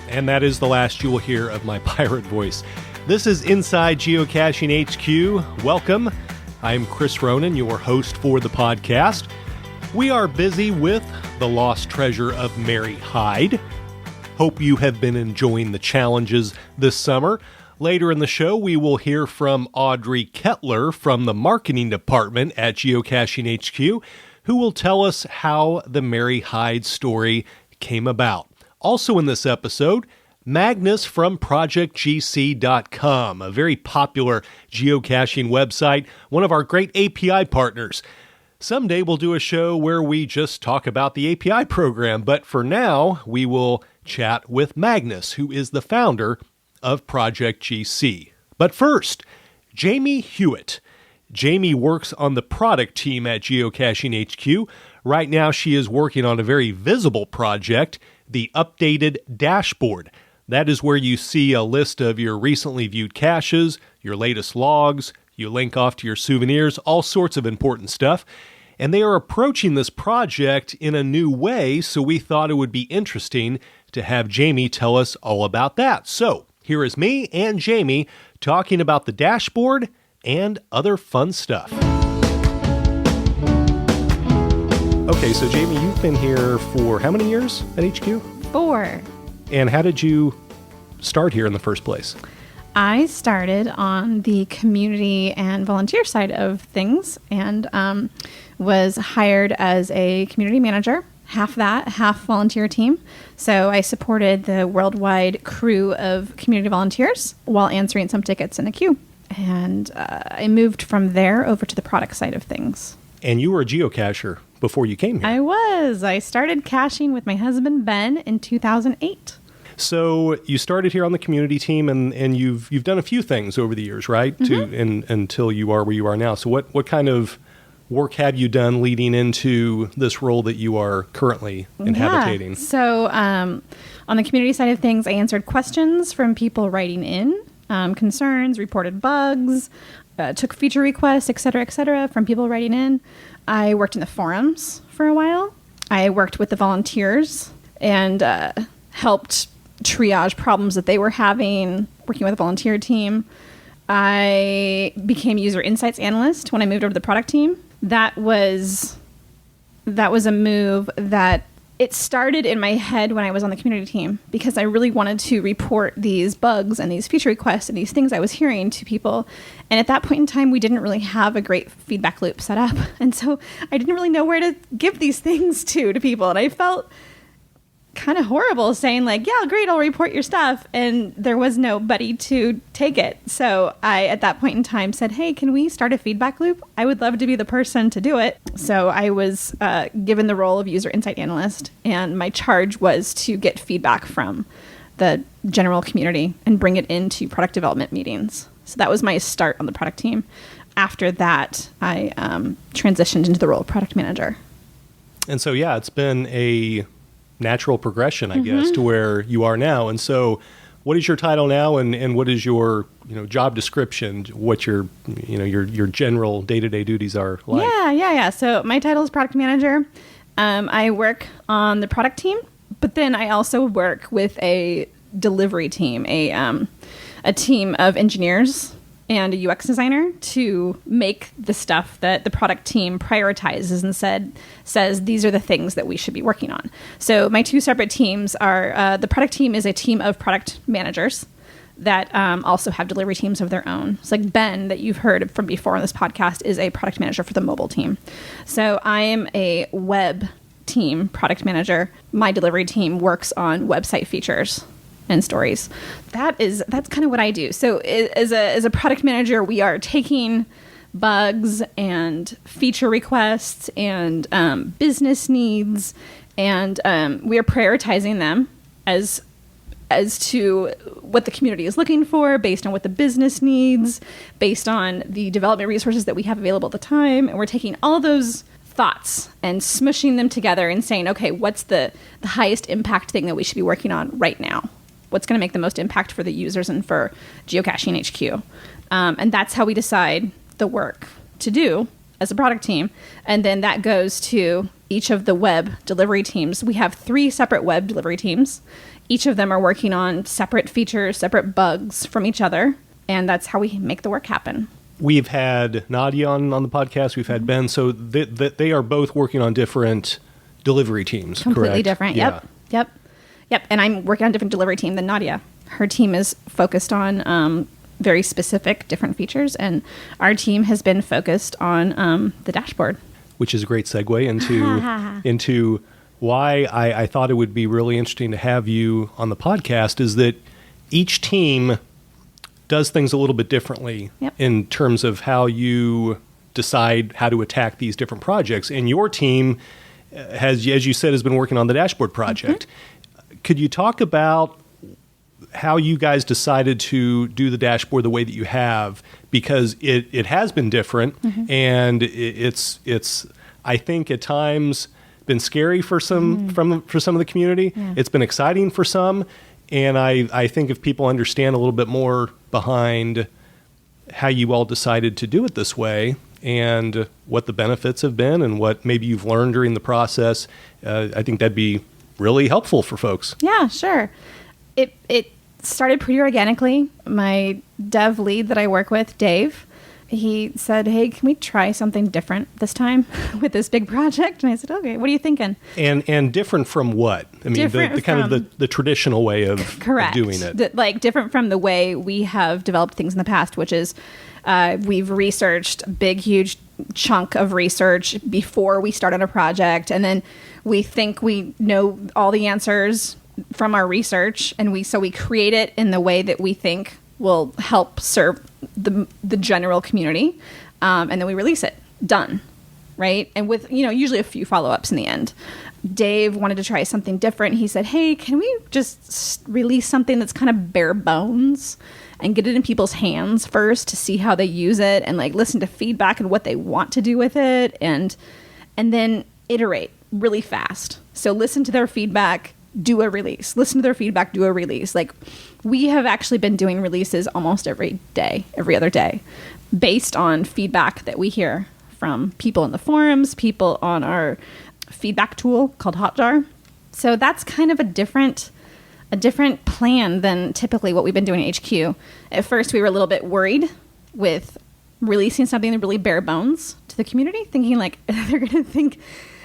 And that is the last you will hear of my pirate voice. This is Inside Geocaching HQ. Welcome. I'm Chris Ronan, your host for the podcast. We are busy with the lost treasure of Mary Hyde. Hope you have been enjoying the challenges this summer. Later in the show, we will hear from Audrey Kettler from the marketing department at Geocaching HQ, who will tell us how the Mary Hyde story came about. Also in this episode, Magnus from ProjectGC.com, a very popular geocaching website, one of our great API partners. Someday we'll do a show where we just talk about the API program, but for now, we will chat with Magnus, who is the founder of Project GC. But first, Jayme Hewitt. Jayme works on the product team at Geocaching HQ. Right now, she is working on a very visible project, the updated dashboard. That is where you see a list of your recently viewed caches, your latest logs, you link off to your souvenirs, all sorts of important stuff. And they are approaching this project in a new way, so we thought it would be interesting to have Jayme tell us all about that. So, here is me and Jayme talking about the dashboard and other fun stuff. Okay, so Jayme, you've been here for how many years at HQ? 4. And how did you start here in the first place? I started on the community and volunteer side of things and was hired as a community manager, half that, half volunteer team. So I supported the worldwide crew of community volunteers while answering some tickets in a queue. And I moved from there over to the product side of things. And you were a geocacher before you came here. I was. I started caching with my husband, Ben, in 2008. So you started here on the community team, and you've done a few things over the years, right? Mm-hmm. Until you are where you are now. So what kind of work have you done leading into this role that you are currently inhabiting? Yeah. So on the community side of things, I answered questions from people writing in, concerns, reported bugs, took feature requests, et cetera, from people writing in. I worked in the forums for a while. I worked with the volunteers and helped triage problems that they were having, working with a volunteer team. I became user insights analyst when I moved over to the product team. That was a move that it started in my head when I was on the community team because I really wanted to report these bugs and these feature requests and these things I was hearing to people. And at that point in time, we didn't really have a great feedback loop set up. And so I didn't really know where to give these things to people. And I felt kind of horrible saying like, yeah, great, I'll report your stuff. And there was nobody to take it. So I, at that point in time, said, hey, can we start a feedback loop? I would love to be the person to do it. So I was given the role of user insight analyst, and my charge was to get feedback from the general community and bring it into product development meetings. So that was my start on the product team. After that, I transitioned into the role of product manager. And so, yeah, it's been a natural progression, I guess, to where you are now. And so what is your title now, and what is your job description, what your general day-to-day duties are like? Yeah. So my title is product manager. I work on the product team, but then I also work with a delivery team, a team of engineers and a UX designer to make the stuff that the product team prioritizes and says these are the things that we should be working on. So my two separate teams are, the product team is a team of product managers that also have delivery teams of their own. It's like Ben, that you've heard from before on this podcast, is a product manager for the mobile team. So I am a web team product manager. My delivery team works on website features and stories. That's kind of what I do. So as a product manager, we are taking bugs and feature requests and business needs, and we are prioritizing them as to what the community is looking for, based on what the business needs, based on the development resources that we have available at the time. And we're taking all those thoughts and smushing them together and saying, okay, what's the highest impact thing that we should be working on right now? What's going to make the most impact for the users and for Geocaching HQ? And that's how we decide the work to do as a product team. And then that goes to each of the web delivery teams. We have 3 separate web delivery teams. Each of them are working on separate features, separate bugs from each other, and that's how we make the work happen. We've had Nadia on the podcast. We've had Ben. So they are both working on different delivery teams, Completely correct? different. Yeah. Yep. And I'm working on a different delivery team than Nadia. Her team is focused on very specific different features, and our team has been focused on the dashboard. Which is a great segue into why I thought it would be really interesting to have you on the podcast, is that each team does things a little bit differently in terms of how you decide how to attack these different projects. And your team has, as you said, has been working on the dashboard project. Mm-hmm. Could you talk about how you guys decided to do the dashboard the way that you have? Because it has been different, and it's I think at times been scary for some for some of the community. Yeah. It's been exciting for some. And I think if people understand a little bit more behind how you all decided to do it this way and what the benefits have been and what maybe you've learned during the process, I think that'd be really helpful for folks. Yeah, sure. It started pretty organically. My dev lead that I work with, Dave, he said, "Hey, can we try something different this time with this big project?" And I said, "Okay, what are you thinking?" And different from what? I mean, the kind of the traditional way of doing it. Like different from the way we have developed things in the past, which is we've researched a big, huge chunk of research before we start on a project. And then we think we know all the answers from our research. And we create it in the way that we think will help serve the general community, and then we release it. Done, right? And with usually a few follow-ups in the end. Dave wanted to try something different. He said, "Hey, can we just release something that's kind of bare bones and get it in people's hands first to see how they use it and like listen to feedback and what they want to do with it, and then iterate really fast. So listen to their feedback, do a release. Listen to their feedback, do a release." Like, we have actually been doing releases almost every other day, based on feedback that we hear from people in the forums, people on our feedback tool called Hotjar. So that's kind of a different plan than typically what we've been doing at HQ. At first, we were a little bit worried with releasing something really bare bones to the community, thinking like they're going to think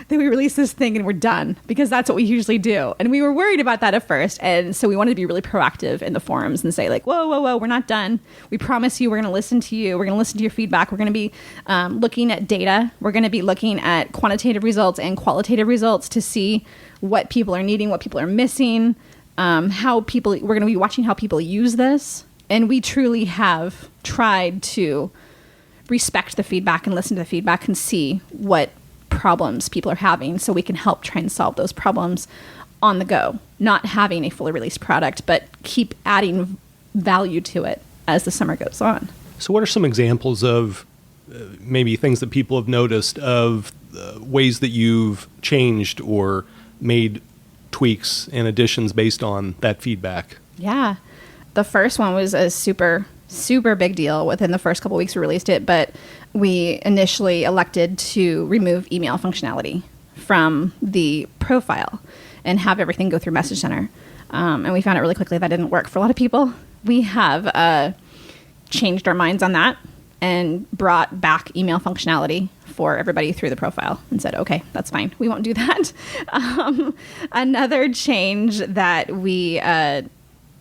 that we release this thing and we're done, because that's what we usually do. And we were worried about that at first. And so we wanted to be really proactive in the forums and say like, whoa, we're not done. We promise you we're going to listen to you. We're going to listen to your feedback. We're going to be looking at data. We're going to be looking at quantitative results and qualitative results to see what people are needing, what people are missing, we're going to be watching how people use this. And we truly have tried to respect the feedback and listen to the feedback and see what problems people are having, so we can help try and solve those problems on the go, not having a fully released product, but keep adding value to it as the summer goes on. So what are some examples of maybe things that people have noticed of ways that you've changed or made tweaks and additions based on that feedback? Yeah. The first one was a super big deal. Within the first couple of weeks we released it, but we initially elected to remove email functionality from the profile and have everything go through Message Center. And we found out really quickly that didn't work for a lot of people. We have changed our minds on that and brought back email functionality for everybody through the profile and said, okay, that's fine. We won't do that. Another change that we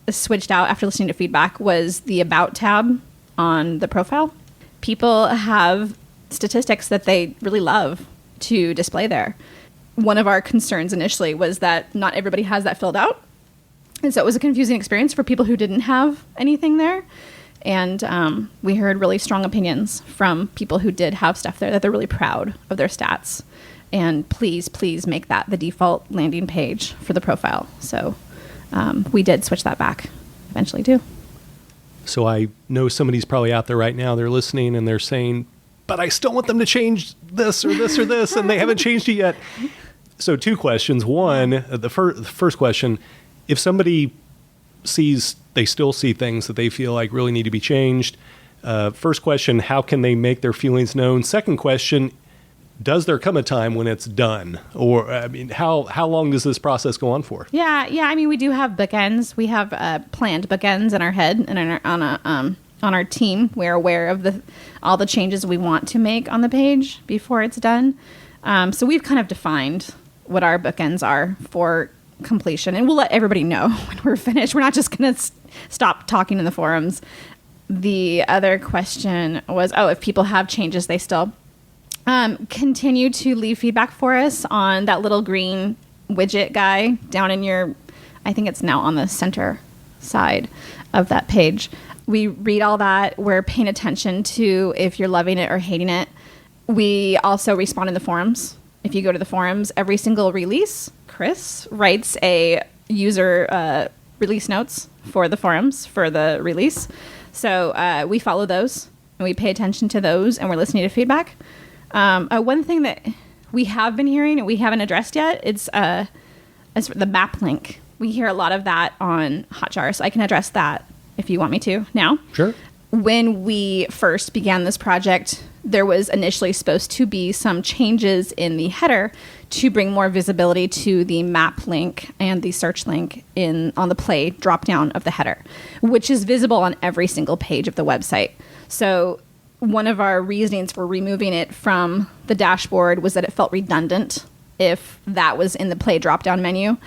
switched out after listening to feedback was the About tab on the profile. People have statistics that they really love to display there. One of our concerns initially was that not everybody has that filled out. And so it was a confusing experience for people who didn't have anything there. And we heard really strong opinions from people who did have stuff there, that they're really proud of their stats. And please make that the default landing page for the profile. So we did switch that back eventually too. So I know somebody's probably out there right now, they're listening and they're saying, but I still want them to change this or this or this, and they haven't changed it yet. So 2 questions. One, the first question, if somebody they still see things that they feel like really need to be changed. First question, how can they make their feelings known? Second question, does there come a time when it's done? Or, I mean, how long does this process go on for? Yeah. I mean, we do have bookends. We have planned bookends in our head and on our team. We're aware of all the changes we want to make on the page before it's done. So we've kind of defined what our bookends are for completion, and we'll let everybody know when we're finished. We're not just going to stop talking in the forums. The other question was, if people have changes, they still continue to leave feedback for us on that little green widget guy down in I think it's now on the center side of that page. We read all that. We're paying attention to if you're loving it or hating it. We also respond in the forums. If you go to the forums, every single release, Chris writes a user release notes for the forums for the release. So we follow those and we pay attention to those, and we're listening to feedback. One thing that we have been hearing and we haven't addressed yet, it's the map link. We hear a lot of that on Hotjar, so I can address that if you want me to now. Sure. When we first began this project, there was initially supposed to be some changes in the header to bring more visibility to the map link and the search link on the play dropdown of the header, which is visible on every single page of the website. So one of our reasonings for removing it from the dashboard was that it felt redundant if that was in the play dropdown menu.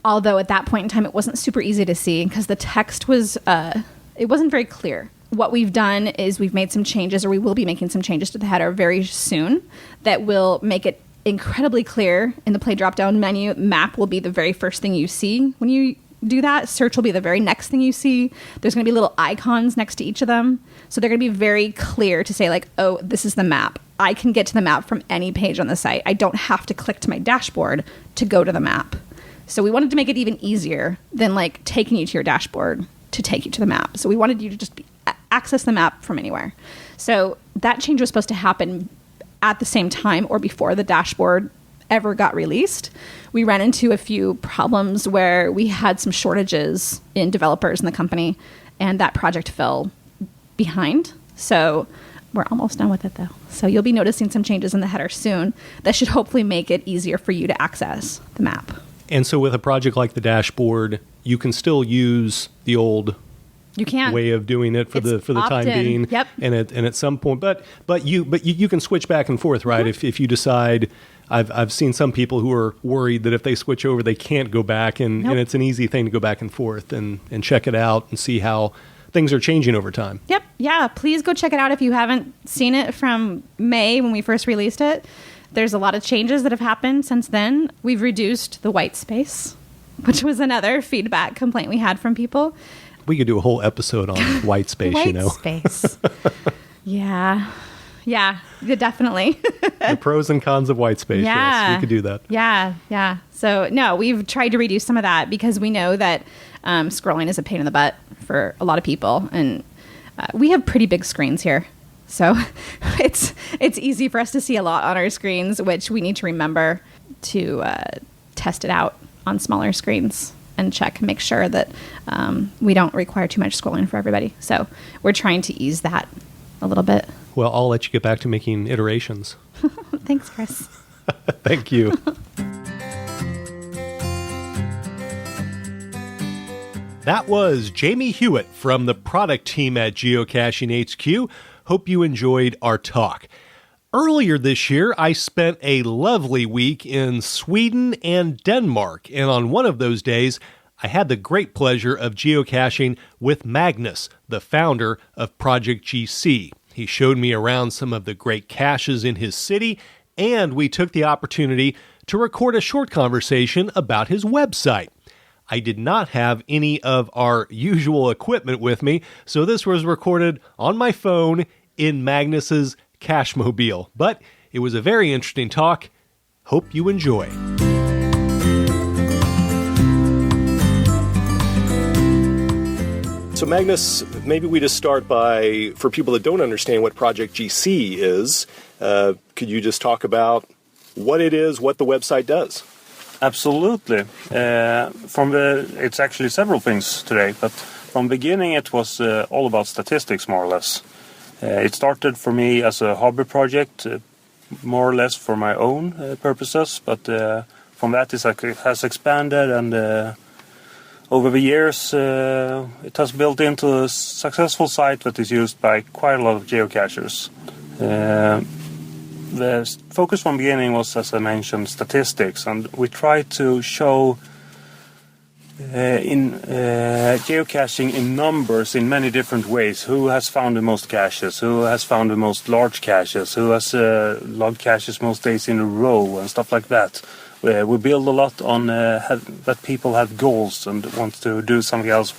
Although at that point in time, it wasn't super easy to see because the text it wasn't very clear. What we've done is we've made some changes, or we will be making some changes to the header very soon that will make it incredibly clear in the play drop-down menu. Map will be the very first thing you see when you do that. Search will be the very next thing you see. There's going to be little icons next to each of them. So they're going to be very clear to say, like, oh, this is the map. I can get to the map from any page on the site. I don't have to click to my dashboard to go to the map. So we wanted to make it even easier than like taking you to your dashboard to take you to the map. So we wanted you to just access the map from anywhere. So that change was supposed to happen at the same time or before the dashboard ever got released. We ran into a few problems where we had some shortages in developers in the company, and that project fell behind. So we're almost done with it, though. So you'll be noticing some changes in the header soon that should hopefully make it easier for you to access the map. And so with a project like the dashboard, you can still use the old way of doing it for the time being. Yep. And at some point, but you can switch back and forth, right? Mm-hmm. If you decide, I've seen some people who are worried that if they switch over, they can't go back, and it's an easy thing to go back and forth and check it out and see how things are changing over time. Yep. Yeah. Please go check it out if you haven't seen it from May when we first released it. There's a lot of changes that have happened since then. We've reduced the white space, which was another feedback complaint we had from people. We could do a whole episode on white space, White space. Yeah, definitely. The pros and cons of white space. Yeah. Yes, we could do that. Yeah. So, no, we've tried to reduce some of that because we know that scrolling is a pain in the butt for a lot of people. And we have pretty big screens here. So it's easy for us to see a lot on our screens, which we need to remember to test it out on smaller screens and make sure that we don't require too much scrolling for everybody. So we're trying to ease that a little bit. Well, I'll let you get back to making iterations. Thanks, Chris. Thank you. That was Jayme Hewitt from the product team at Geocaching HQ. Hope you enjoyed our talk. Earlier this year, I spent a lovely week in Sweden and Denmark, and on one of those days, I had the great pleasure of geocaching with Magnus, the founder of Project GC. He showed me around some of the great caches in his city, and we took the opportunity to record a short conversation about his website. I did not have any of our usual equipment with me, so this was recorded on my phone in Magnus's Cashmobile. But it was a very interesting talk. Hope you enjoy. So Magnus, maybe we just start by, for people that don't understand what Project GC is, could you just talk about what it is, what the website does? Absolutely. It's actually several things today, but from the beginning it was all about statistics, more or less. It started for me as a hobby project more or less for my own purposes, but from that it has expanded, and over the years it has built into a successful site that is used by quite a lot of geocachers. The focus from the beginning was, as I mentioned, statistics, and we tried to show in geocaching in numbers in many different ways. Who has found the most caches? Who has found the most large caches? Who has logged caches most days in a row and stuff like that. We build a lot on that people have goals and want to do something else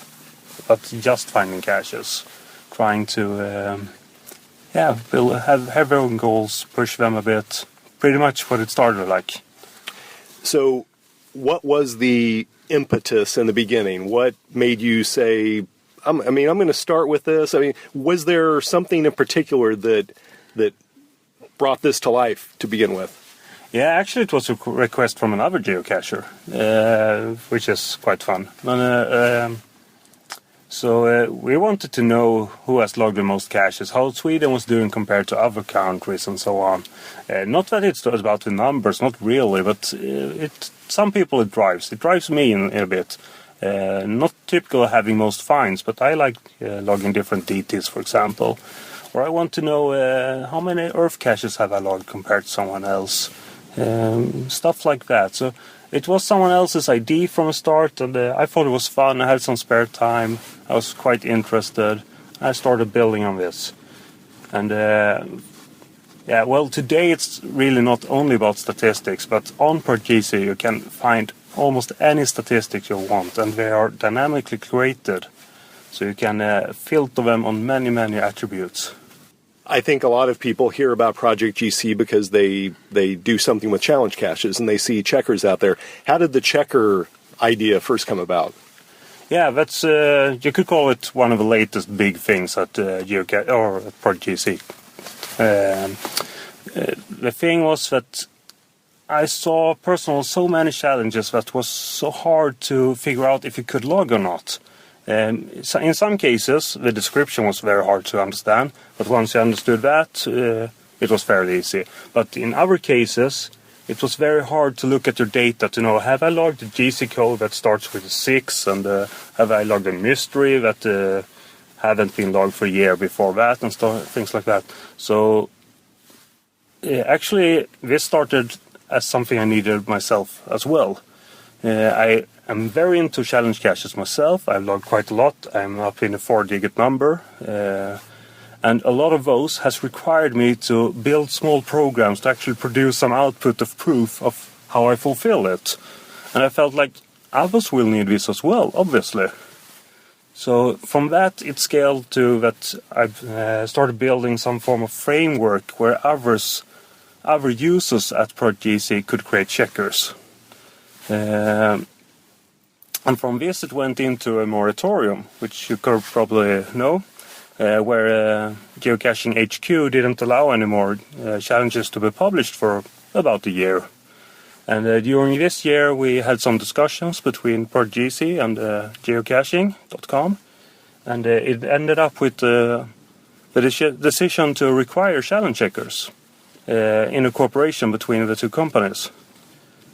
but just finding caches. Trying to have their own goals, push them a bit. Pretty much what it started like. So what was the impetus in the beginning? What made you say, I'm going to start with this? I mean, was there something in particular that brought this to life to begin with? Yeah, actually it was a request from another geocacher, which is quite fun. So we wanted to know who has logged the most caches, how Sweden was doing compared to other countries and so on. Not that it's about the numbers, not really, but some people it drives. It drives me in a bit. Not typical having most finds, but I like logging different DTs, for example. Or I want to know how many earth caches have I logged compared to someone else. Stuff like that. So it was someone else's idea from the start, and I thought it was fun. I had some spare time. I was quite interested. I started building on this. And today it's really not only about statistics, but on PartGC you can find almost any statistics you want, and they are dynamically created. So you can filter them on many, many attributes. I think a lot of people hear about Project GC because they do something with challenge caches and they see checkers out there. How did the checker idea first come about? Yeah, that's you could call it one of the latest big things at Project GC. The thing was that I saw personally so many challenges that was so hard to figure out if you could log or not. So in some cases, the description was very hard to understand, but once you understood that, it was fairly easy. But in other cases, it was very hard to look at your data to know, have I logged a GC code that starts with a 6, and have I logged a mystery that haven't been logged for a year before that, and things like that. So actually, this started as something I needed myself as well. I'm very into challenge caches myself. I've logged quite a lot. I'm up in a 4-digit number. And a lot of those has required me to build small programs to actually produce some output of proof of how I fulfill it. And I felt like others will need this as well, obviously. So from that, it scaled to that I've started building some form of framework where other users at PartGC could create checkers. And from this it went into a moratorium, which you could probably know, where Geocaching HQ didn't allow any more challenges to be published for about a year. And during this year we had some discussions between PartGC and geocaching.com, and it ended up with the decision to require challenge checkers in a cooperation between the two companies.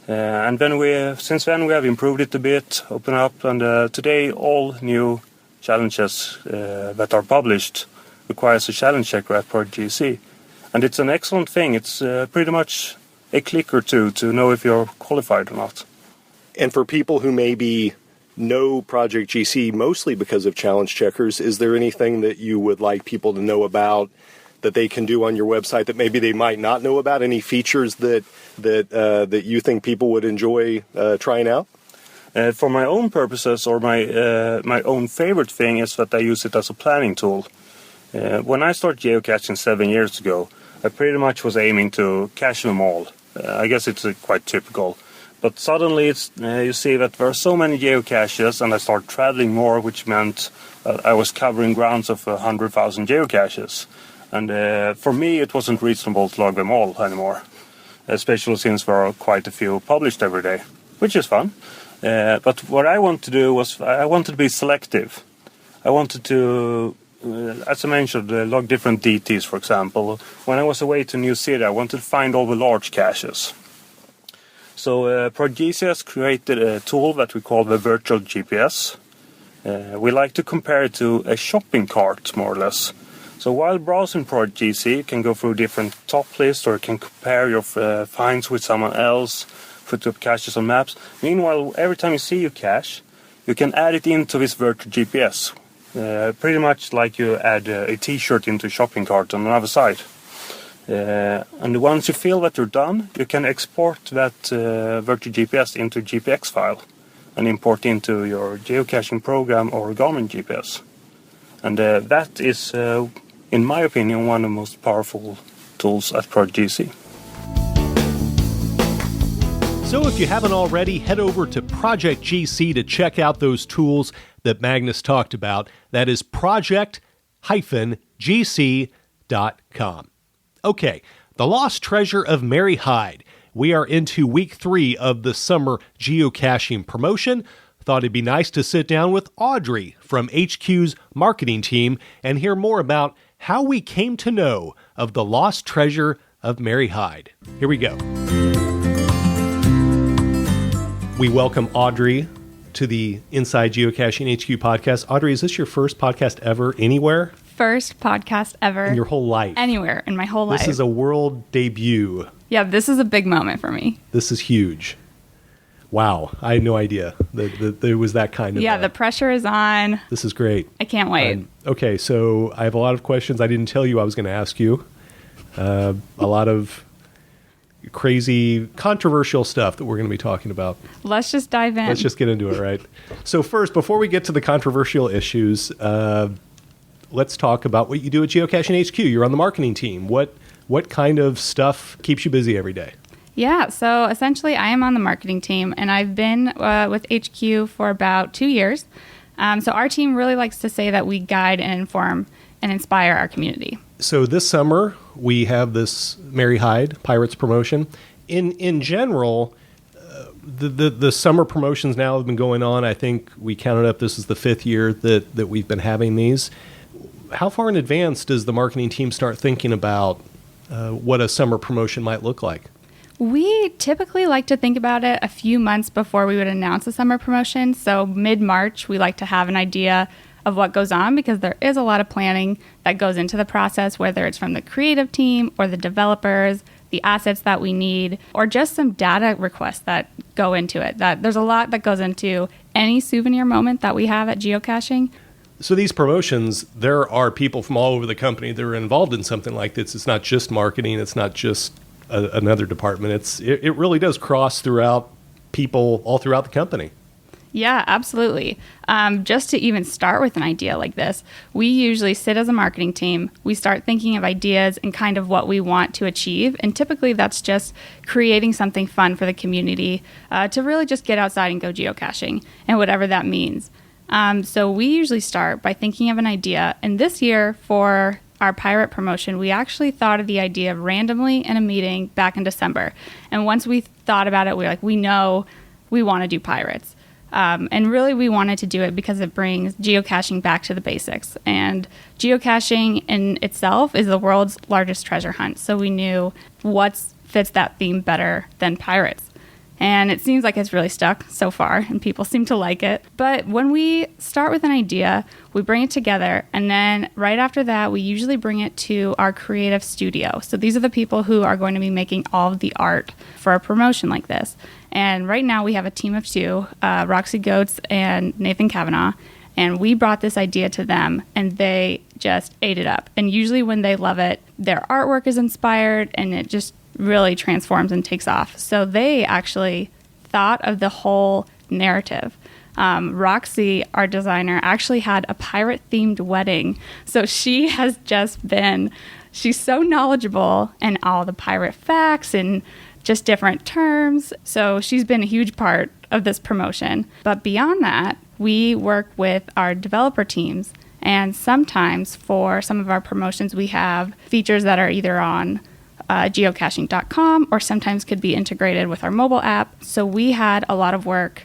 And then since then we have improved it a bit, opened up, and today all new challenges that are published requires a challenge checker at PartGC. And it's an excellent thing. It's pretty much a click or two to know if you're qualified or not. And for people who maybe know Project GC mostly because of challenge checkers, is there anything that you would like people to know about that they can do on your website that maybe they might not know about? Any features that you think people would enjoy trying out? For my own purposes, or my own favorite thing is that I use it as a planning tool. When I started geocaching 7 years ago, I pretty much was aiming to cache them all. I guess it's quite typical. But suddenly you see that there are so many geocaches, and I started traveling more, which meant I was covering grounds of 100,000 geocaches. And for me, it wasn't reasonable to log them all anymore, especially since there are quite a few published every day, which is fun. But what I wanted to do was I wanted to be selective. I wanted to as I mentioned, log different DTs, for example. When I was away to New City, I wanted to find all the large caches. So Project GC has created a tool that we call the virtual GPS. We like to compare it to a shopping cart, more or less. So while browsing Project GC, you can go through different top lists, or you can compare your finds with someone else, put up caches on maps. Meanwhile, every time you see your cache, you can add it into this virtual GPS. Pretty much like you add a t-shirt into a shopping cart on another site. And once you feel that you're done, you can export that virtual GPS into a GPX file and import into your geocaching program or Garmin GPS. And that is, in my opinion, one of the most powerful tools at Project GC. So if you haven't already, head over to Project GC to check out those tools that Magnus talked about. That is project-gc.com. Okay, The Lost Treasure of Mary Hyde. We are into week 3 of the summer geocaching promotion. Thought it'd be nice to sit down with Audrey from HQ's marketing team and hear more about how we came to know of The Lost Treasure of Mary Hyde. Here we go. We welcome Audrey to the Inside Geocaching HQ podcast. Audrey, is this your first podcast ever anywhere? First podcast ever. In your whole life? Anywhere in my whole life. This is a world debut. Yeah, this is a big moment for me. This is huge. Wow, I had no idea that there was that kind of... Yeah, the pressure is on. This is great. I can't wait. Okay, so I have a lot of questions I didn't tell you I was going to ask you. A lot of crazy, controversial stuff that we're going to be talking about. Let's just dive in. Let's just get into it, right? So first, before we get to the controversial issues, let's talk about what you do at Geocaching HQ. You're on the marketing team. What kind of stuff keeps you busy every day? Yeah, so essentially I am on the marketing team, and I've been with HQ for about 2 years. So our team really likes to say that we guide and inform and inspire our community. So this summer, we have this Mary Hyde Pirates promotion. In general, the summer promotions now have been going on. I think we counted up, this is the 5th year that we've been having these. How far in advance does the marketing team start thinking about what a summer promotion might look like? We typically like to think about it a few months before we would announce a summer promotion. So mid-March, we like to have an idea of what goes on, because there is a lot of planning that goes into the process, whether it's from the creative team or the developers, the assets that we need, or just some data requests that go into it. That there's a lot that goes into any souvenir moment that we have at geocaching. So these promotions, there are people from all over the company that are involved in something like this. It's not just marketing. It's not just another department. It really does cross throughout people all throughout the company. Yeah, absolutely. Just to even start with an idea like this, we usually sit as a marketing team. We start thinking of ideas and kind of what we want to achieve. And typically that's just creating something fun for the community to really just get outside and go geocaching, and whatever that means. So we usually start by thinking of an idea. And this year for our pirate promotion, we actually thought of the idea randomly in a meeting back in December. And once we thought about it, we know we want to do pirates. And really we wanted to do it because it brings geocaching back to the basics. And geocaching in itself is the world's largest treasure hunt. So we knew what fits that theme better than pirates. And it seems like it's really stuck so far, and people seem to like it. But when we start with an idea, we bring it together, and then right after that, we usually bring it to our creative studio. So these are the people who are going to be making all of the art for a promotion like this. And right now, we have a team of 2, Roxy Goetz and Nathan Kavanaugh, and we brought this idea to them, and they just ate it up. And usually when they love it, their artwork is inspired, and it just really transforms and takes off. So they actually thought of the whole narrative. Roxy, our designer, actually had a pirate-themed wedding. So she has just been, she's so knowledgeable in all the pirate facts and just different terms. So she's been a huge part of this promotion. But beyond that, we work with our developer teams. And sometimes for some of our promotions, we have features that are either on geocaching.com or sometimes could be integrated with our mobile app. So we had a lot of work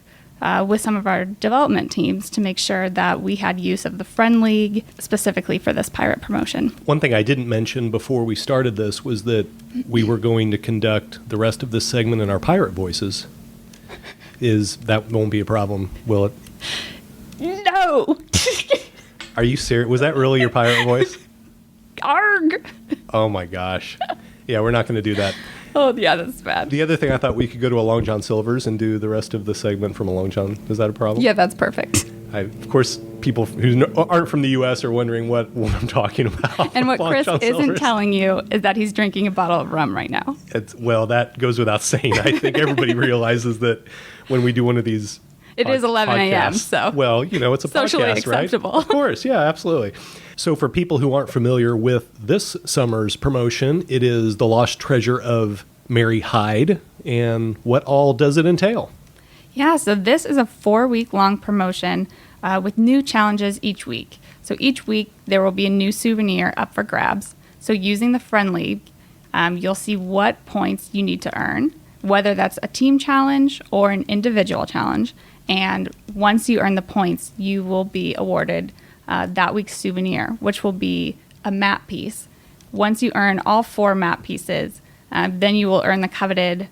with some of our development teams to make sure that we had use of the Friend League specifically for this pirate promotion. One thing I didn't mention before we started this was that we were going to conduct the rest of this segment in our pirate voices. That won't be a problem, will it? No! Are you serious? Was that really your pirate voice? Arg! Oh my gosh. Yeah, we're not going to do that. Oh, yeah, that's bad. The other thing, I thought we could go to a Long John Silver's and do the rest of the segment from a Long John. Is that a problem? Yeah, that's perfect. Of course, people who aren't from the U.S. are wondering what I'm talking about. And what Long Chris John isn't Silver's. telling you is that he's drinking a bottle of rum right now. Well, that goes without saying. I think everybody realizes that when we do one of these It is 11 a.m., podcasts, so. Well, it's a Socially podcast, acceptable. Right? Of course, yeah, absolutely. So for people who aren't familiar with this summer's promotion, it is The Lost Treasure of Mary Hyde. And what all does it entail? Yeah, so this is a 4-week-long promotion with new challenges each week. So each week there will be a new souvenir up for grabs. So using the Friend League, you'll see what points you need to earn, whether that's a team challenge or an individual challenge. And once you earn the points, you will be awarded that week's souvenir, which will be a map piece. Once you earn all 4 map pieces, then you will earn the coveted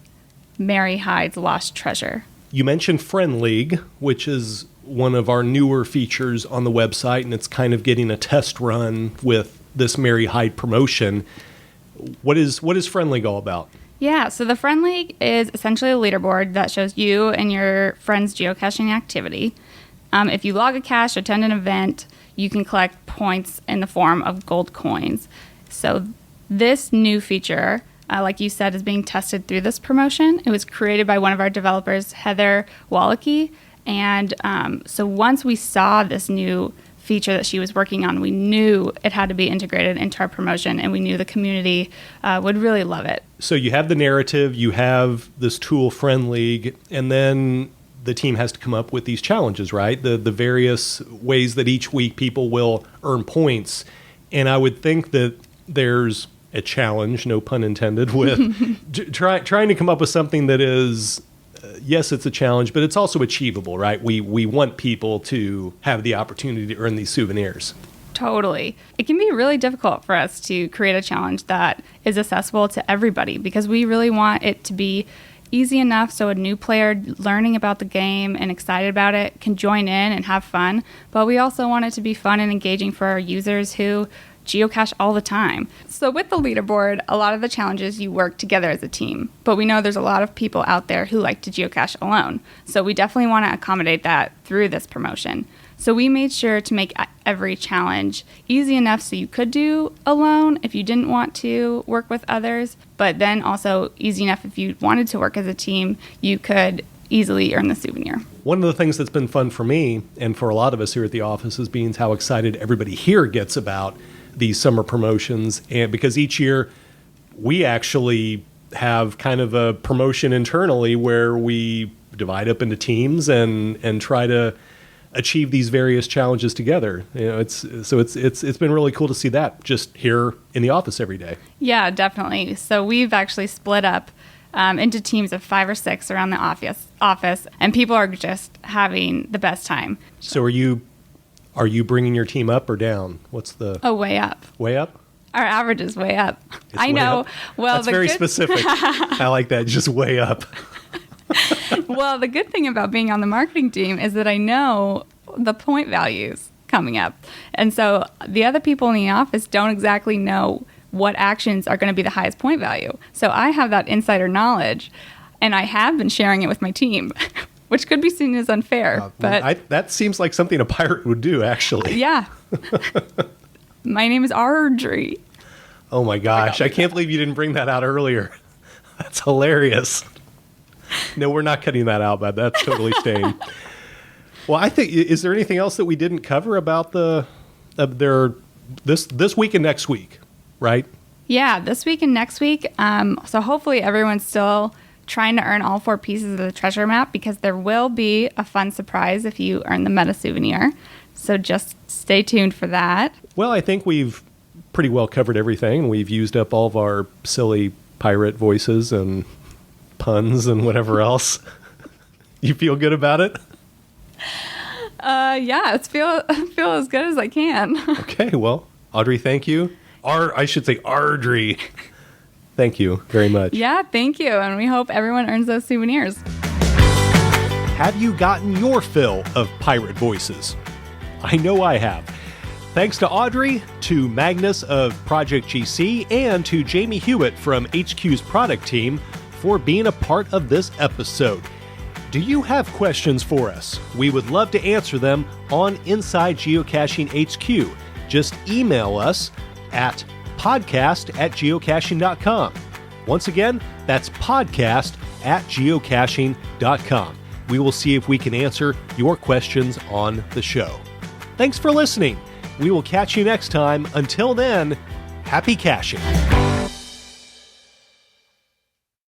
Mary Hyde's Lost Treasure. You mentioned Friend League, which is one of our newer features on the website, and it's kind of getting a test run with this Mary Hyde promotion. What is Friend League all about? Yeah, so the Friend League is essentially a leaderboard that shows you and your friends' geocaching activity. If you log a cache, attend an event, you can collect points in the form of gold coins. So this new feature, like you said, is being tested through this promotion. It was created by one of our developers, Heather Wallachy. And so once we saw this new feature that she was working on, we knew it had to be integrated into our promotion, and we knew the community would really love it. So you have the narrative, you have this tool, Friend League, and then the team has to come up with these challenges, right? The various ways that each week people will earn points. And I would think that there's a challenge, no pun intended, with trying to come up with something that is, yes, it's a challenge, but it's also achievable, right? We want people to have the opportunity to earn these souvenirs. Totally. It can be really difficult for us to create a challenge that is accessible to everybody because we really want it to be easy enough so a new player learning about the game and excited about it can join in and have fun. But we also want it to be fun and engaging for our users who geocache all the time. So with the leaderboard, a lot of the challenges you work together as a team, but we know there's a lot of people out there who like to geocache alone. So we definitely want to accommodate that through this promotion. So we made sure to make every challenge easy enough so you could do alone if you didn't want to work with others, but then also easy enough if you wanted to work as a team, you could easily earn the souvenir. One of the things that's been fun for me and for a lot of us here at the office is being how excited everybody here gets about these summer promotions, and because each year we actually have kind of a promotion internally where we divide up into teams and try to achieve these various challenges together. It's been really cool to see that just here in the office every day. Yeah, definitely. So we've actually split up into teams of 5 or 6 around the office, and people are just having the best time. So are you bringing your team up or down? What's the... Oh, way up. Way up? Our average is way up. I know. Up? Well, that's very specific. I like that. Just way up. Well, the good thing about being on the marketing team is that I know the point values coming up. And so the other people in the office don't exactly know what actions are going to be the highest point value. So I have that insider knowledge, and I have been sharing it with my team, which could be seen as unfair. But that seems like something a pirate would do, actually. Yeah. My name is Audrey. Oh my gosh. I can't believe you didn't bring that out earlier. That's hilarious. No, we're not cutting that out, but that's totally staying. Well, I think, is there anything else that we didn't cover about this week and next week, right? Yeah, this week and next week. So hopefully everyone's still trying to earn all 4 pieces of the treasure map, because there will be a fun surprise if you earn the meta souvenir. So just stay tuned for that. Well, I think we've pretty well covered everything. We've used up all of our silly pirate voices and puns and whatever else. You feel good about it? Yeah, it's feel as good as I can. Okay, well, Audrey, thank you. I should say Audrey. Thank you very much. Yeah, thank you. And we hope everyone earns those souvenirs. Have you gotten your fill of pirate voices? I know I have. Thanks to Audrey, to Magnus of Project GC, and to Jayme Hewitt from HQ's product team for being a part of this episode. Do you have questions for us? We would love to answer them on Inside Geocaching HQ. Just email us at podcast@geocaching.com. Once again, that's podcast@geocaching.com. We will see if we can answer your questions on the show. Thanks for listening. We will catch you next time. Until then, happy caching.